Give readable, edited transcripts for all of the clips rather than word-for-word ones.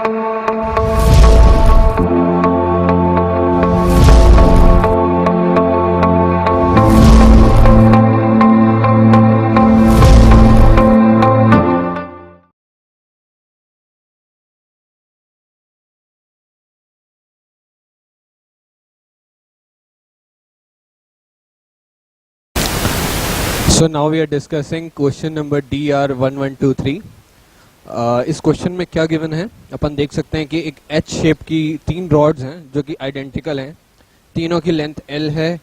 So now we are discussing question number DR1123. इस question में क्या गिवन है, अपन देख सकते हैं कि एक एच शेप की 3 रॉड्स हैं जो कि आइडेंटिकल हैं। तीनों की लेंथ L है,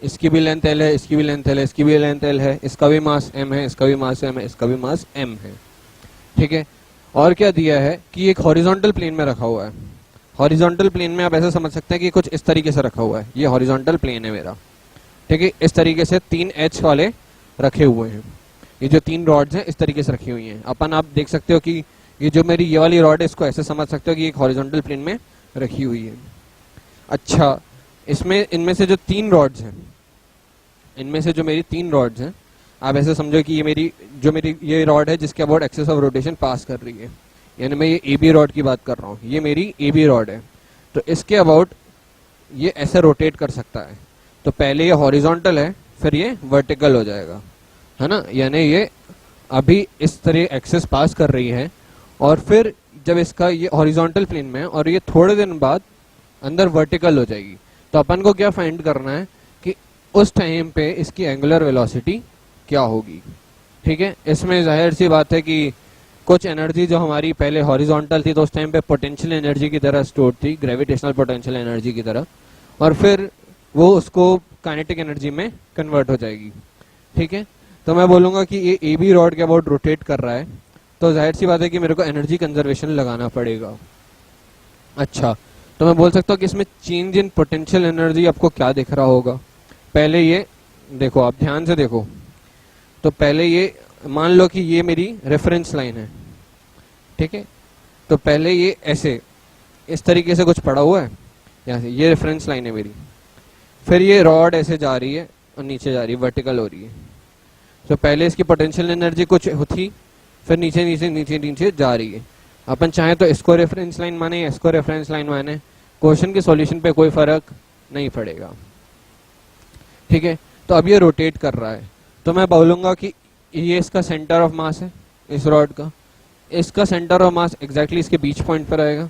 इसकी भी लेंथ L है, इसकी भी लेंथ L है, इसकी भी लेंथ L है, इसका भी मास M है, इसका भी मास M है, इसका भी मास M है। ठीक है, और क्या दिया है कि एक हॉरिजॉन्टल प्लेन में रखा हुआ है। हॉरिजॉन्टल प्लेन में आप ऐसे समझ सकते हैं कि कुछ इस तरीके से रखा हुआ है। ये हॉरिजॉन्टल प्लेन है मेरा। ठीक है, इस तरीके से 3 H वाले रखे हुए हैं। ये जो 3 रॉड्स हैं इस तरीके से रखी हुई हैं। अपन आप देख सकते हो कि ये जो मेरी ये वाली रॉड है इसको ऐसे समझ सकते हो कि एक हॉरिजॉन्टल प्लेन में रखी हुई है। अच्छा, इसमें इनमें से जो 3 रॉड्स हैं, इनमें से जो मेरी 3 रॉड्स हैं, आप ऐसे समझो कि ये मेरी ये रॉड है जिसके अबाउट एक्सिस ऑफ रोटेशन पास कर रही है। यानी मैं ये AB रॉड की बात कर रहा हूँ। ये मेरी AB रॉड है, तो इसके अबाउट ये ऐसे रोटेट कर सकता है। तो पहले ये हॉरिजॉन्टल है, फिर ये वर्टिकल हो जाएगा, है ना। यानी ये अभी इस तरह एक्सिस पास कर रही है, और फिर जब इसका ये हॉरिजॉन्टल प्लेन में है और ये थोड़े दिन बाद अंदर वर्टिकल हो जाएगी, तो अपन को क्या फाइंड करना है कि उस टाइम पे इसकी एंगुलर वेलोसिटी क्या होगी। ठीक है, इसमें जाहिर सी बात है कि कुछ एनर्जी जो हमारी पहले हॉरिजॉन्टल थी तो उस टाइम पे पोटेंशियल एनर्जी की तरह स्टोर थी, ग्रेविटेशनल पोटेंशियल एनर्जी की तरह, और फिर वो उसको काइनेटिक एनर्जी में कन्वर्ट हो जाएगी। ठीक है, तो मैं बोलूंगा कि ये AB रॉड के अबाउट रोटेट कर रहा है, तो जाहिर सी बात है कि मेरे को एनर्जी कंजर्वेशन लगाना पड़ेगा। अच्छा, तो मैं बोल सकता हूँ कि इसमें चेंज इन पोटेंशियल एनर्जी आपको क्या दिख रहा होगा। पहले ये देखो, आप ध्यान से देखो, तो पहले ये मान लो कि ये मेरी रेफरेंस लाइन है। ठीक है, तो पहले ये ऐसे इस तरीके से कुछ पड़ा हुआ है, यहाँ से ये रेफरेंस लाइन है मेरी। फिर ये रॉड ऐसे जा रही है और नीचे जा रही है, वर्टिकल हो रही है। तो पहले इसकी पोटेंशियल एनर्जी कुछ थी, फिर नीचे नीचे नीचे नीचे जा रही है। अपन चाहे तो इसको रेफरेंस लाइन माने या इसको रेफरेंस लाइन माने, क्वेश्चन के सॉल्यूशन पे कोई फर्क नहीं पड़ेगा। ठीक है, तो अब ये रोटेट कर रहा है, तो मैं बोलूंगा कि ये इसका सेंटर ऑफ मास है, इस रॉड का। इसका सेंटर ऑफ मास एग्जैक्टली इसके बीच पॉइंट पर आएगा।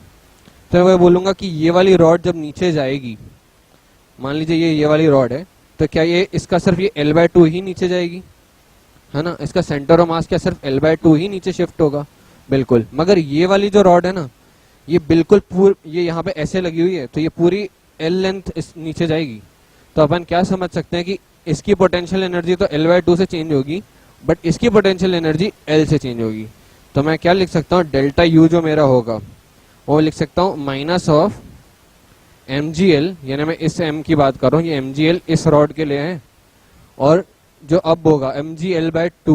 तो मैं बोलूंगा कि ये वाली रॉड जब नीचे जाएगी, मान लीजिए ये वाली रॉड है, तो क्या ये इसका सिर्फ ये L/2 ही नीचे जाएगी, है ना। इसका सेंटर ऑफ मास क्या सिर्फ L/2 ही नीचे शिफ्ट होगा? बिल्कुल। मगर ये वाली जो रॉड है ना, ये बिल्कुल ये यहाँ पे ऐसे लगी हुई है, तो ये पूरी L लेंथ इस नीचे जाएगी। तो अपन क्या समझ सकते हैं कि इसकी पोटेंशियल एनर्जी तो L/2 से चेंज होगी, बट इसकी पोटेंशियल एनर्जी L से चेंज होगी। तो मैं क्या लिख सकता हूँ, डेल्टा U जो मेरा होगा वो लिख सकता हूँ माइनस ऑफ mgl, यानी मैं इस m की बात कर रहा हूँ, ये mgl इस रॉड के लिए है, और जो अब होगा mgl/2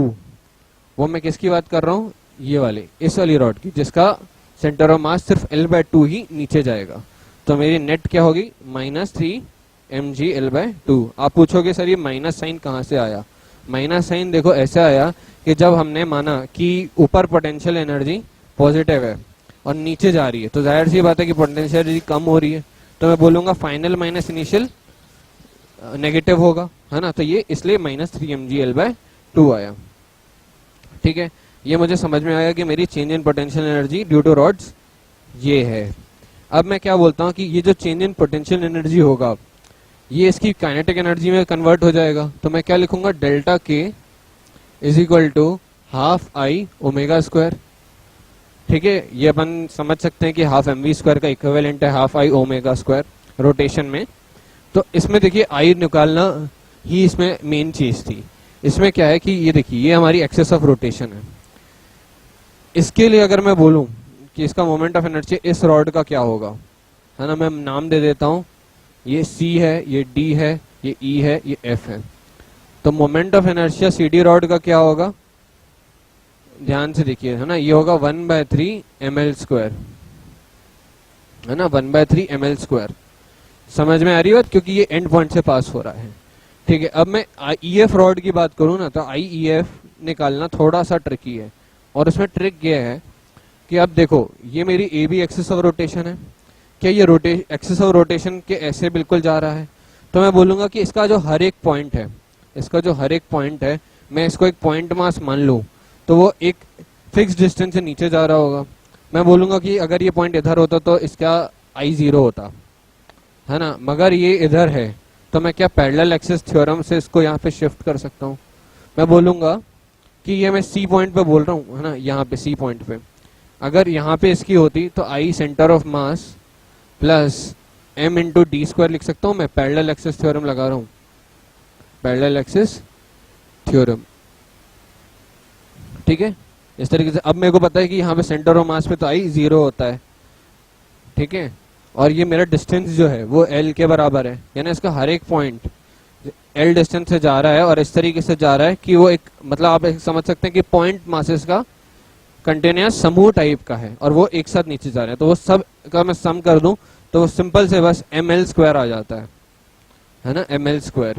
वो मैं किसकी बात कर रहा हूँ, ये वाले इस वाली रॉड की, जिसका सेंटर ऑफ मास सिर्फ L/2 ही नीचे जाएगा। तो मेरी नेट क्या होगी, -3 mgl/2। आप पूछोगे सर ये माइनस साइन कहाँ से आया? माइनस साइन देखो ऐसे आया कि जब हमने माना कि ऊपर पोटेंशियल एनर्जी पॉजिटिव है और नीचे जा रही है, तो जाहिर सी बात है कि पोटेंशियल एनर्जी कम हो रही है, तो मैं बोलूंगा फाइनल माइनस इनिशियल नेगेटिव होगा, है ना। तो ये इसलिए -3 mgl/2 आया। ठीक है, ये मुझे समझ में आया कि मेरी change in potential energy due to rods ये है। अब मैं क्या बोलता हूँ कि ये जो चेंज इन पोटेंशियल एनर्जी होगा ये इसकी काइनेटिक एनर्जी में कन्वर्ट हो जाएगा। तो मैं क्या लिखूंगा, delta K is equal to ½ I⍵²। ठीक है, ये अपन समझ सकते हैं कि ½ mv² का इक्विवेलेंट है ½ I⍵² रोटेशन में। तो इसमें देखिए I निकालना ही इसमें मेन चीज थी। इसमें क्या है कि ये देखिए ये हमारी एक्सिस ऑफ रोटेशन है। इसके लिए अगर मैं बोलूं कि इसका मोमेंट ऑफ इनर्शिया इस रॉड का क्या होगा, है ना, मैं नाम दे देता हूं, ये C है, ये D है, ये E है, ये F है। तो moment of inertia CD rod का क्या होगा, ध्यान से देखिए, है ना, ये होगा 1/3 ml², है ना, 1/3 ml²। समझ में आ रही बात, क्योंकि ये एंड पॉइंट से पास हो रहा है। ठीक है, अब मैं EF रॉड की बात करूं ना, तो IEF निकालना थोड़ा सा ट्रिकी है, और उसमें ट्रिक ये है कि अब देखो ये मेरी A B axis of rotation है, क्या ये एक्सिस ऑफ रोटेशन के ऐसे बिल्कुल जा रहा है, तो मैं बोलूंगा कि इसका जो हर एक पॉइंट है, इसका जो हर एक पॉइंट है, मैं इसको एक पॉइंट मास मान लूं तो वो एक फिक्स डिस्टेंस से नीचे जा रहा होगा। मैं बोलूंगा कि अगर ये पॉइंट इधर होता तो इसका आई 0 होता है ना, मगर ये इधर है तो मैं क्या पैरेलल एक्सिस थ्योरम से इसको यहाँ पे शिफ्ट कर सकता हूँ। मैं बोलूंगा कि ये मैं सी पॉइंट पे बोल रहा हूँ, है ना, यहाँ पे सी पॉइंट पे अगर यहाँ पे इसकी होती तो I center of mass plus m into d square लिख सकता हूँ। मैं पैरेलल एक्सिस थ्योरम लगा रहा हूँ, पैरेलल एक्सिस थ्योरम, ठीक है। इस तरीके से अब मेरे को पता है कि यहाँ पे सेंटर ऑफ मास पे तो आई 0 होता है, ठीक है, और ये मेरा डिस्टेंस जो है वो l के बराबर है, यानी इसका हर एक पॉइंट l डिस्टेंस से जा रहा है और इस तरीके से जा रहा है कि वो एक मतलब आप समझ सकते हैं कि पॉइंट मासेस का कंटिन्यूअस समूह टाइप का है और वो एक साथ नीचे जा रहे हैं। तो वो सब का मैं सम कर दूं तो वो सिंपल से बस ml स्क्वायर आ जाता है ना, ml स्क्वायर।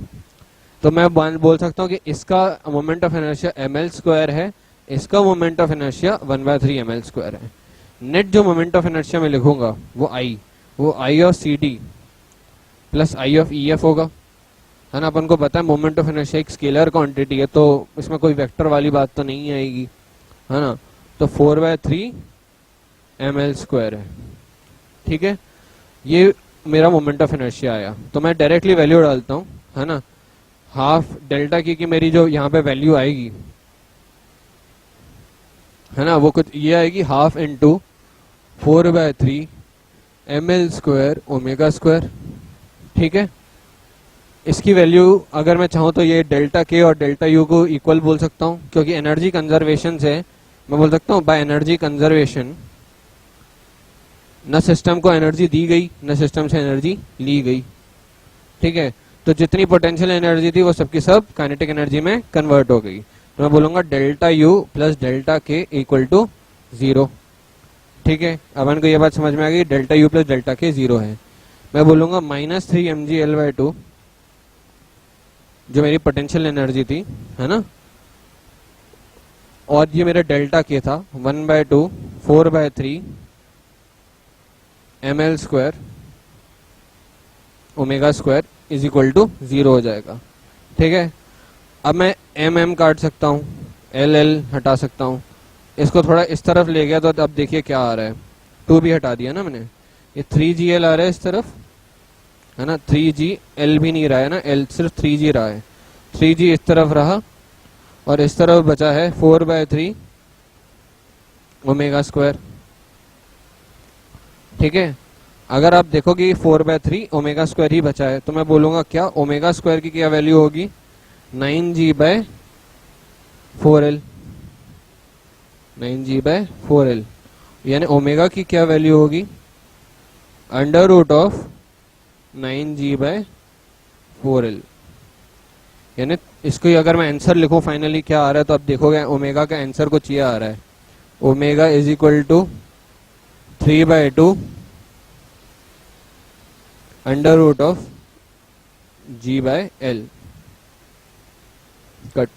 तो मैं बोल सकता हूँ कि इसका moment of inertia ml square है, इसका moment of inertia 1/3 ml square है। नेट जो मोमेंट ऑफ इनर्शिया में लिखूंगा वो I of C D plus I of E F होगा, है ना। अपन को पता है मोमेंट ऑफ इनर्शिया एक स्केलर क्वांटिटी है तो इसमें कोई वेक्टर वाली बात तो नहीं आएगी, है ना। तो 4/3 ml स्क्वायर है, ठीक है। ये मेरा मोमेंट ऑफ इनर्शिया आया तो मैं डायरेक्टली वैल्यू डालता हूँ, है ना, हाफ डेल्टा की मेरी जो यहाँ पे वैल्यू आएगी, है ना, वो कुछ ये आएगी half into 4/3 ml square omega square, ठीक है। इसकी वैल्यू अगर मैं चाहूँ तो ये डेल्टा के और डेल्टा यू को इक्वल बोल सकता हूँ, क्योंकि एनर्जी कंजर्वेशन से मैं बोल सकता हूँ बाय एनर्जी कंजर्वेशन न सिस्टम को एनर्जी दी गई न सिस्टम से एनर्जी ली गई, ठीक है। तो जितनी पोटेंशियल एनर्जी थी वो सबकी सब काइनेटिक एनर्जी में कन्वर्ट हो गई। तो मैं बोलूंगा डेल्टा यू प्लस डेल्टा के इक्वल टू 0, ठीक है। अपन को ये बात समझ में आ गई, डेल्टा यू प्लस डेल्टा के 0 है। मैं बोलूंगा -3 mgl/2 जो मेरी पोटेंशियल एनर्जी थी, है ना, और ये मेरा डेल्टा के था 1/2 4/3 ml square omega square is equal to 0 हो जाएगा, ठीक है। अब मैं m काट सकता हूँ, l हटा सकता हूँ, इसको थोड़ा इस तरफ ले गया तो अब देखिए क्या आ रहा है, 2 भी हटा दिया ना मैंने, ये 3gl आ रहा है इस तरफ, है ना, 3gl भी नहीं रहा है ना, l सिर्फ 3g रहा है, 3g इस तरफ रहा और इस तरफ बचा है 4/3 ओमेगा स्क्वायर, ठीक है। अगर आप देखो कि 4/3 ओमेगा स्क्वायर ही बचा है तो मैं बोलूंगा क्या ओमेगा स्क्वायर की क्या वैल्यू होगी 9g/4l, 9g/4l, यानी ओमेगा की क्या वैल्यू होगी √of 9g/4l। यानी इसको अगर मैं आंसर लिखूं फाइनली क्या आ रहा है तो आप देखोगे ओमेगा का आंसर कुछ ये आ रहा है, omega is equal to 3/2 √of g/l cut.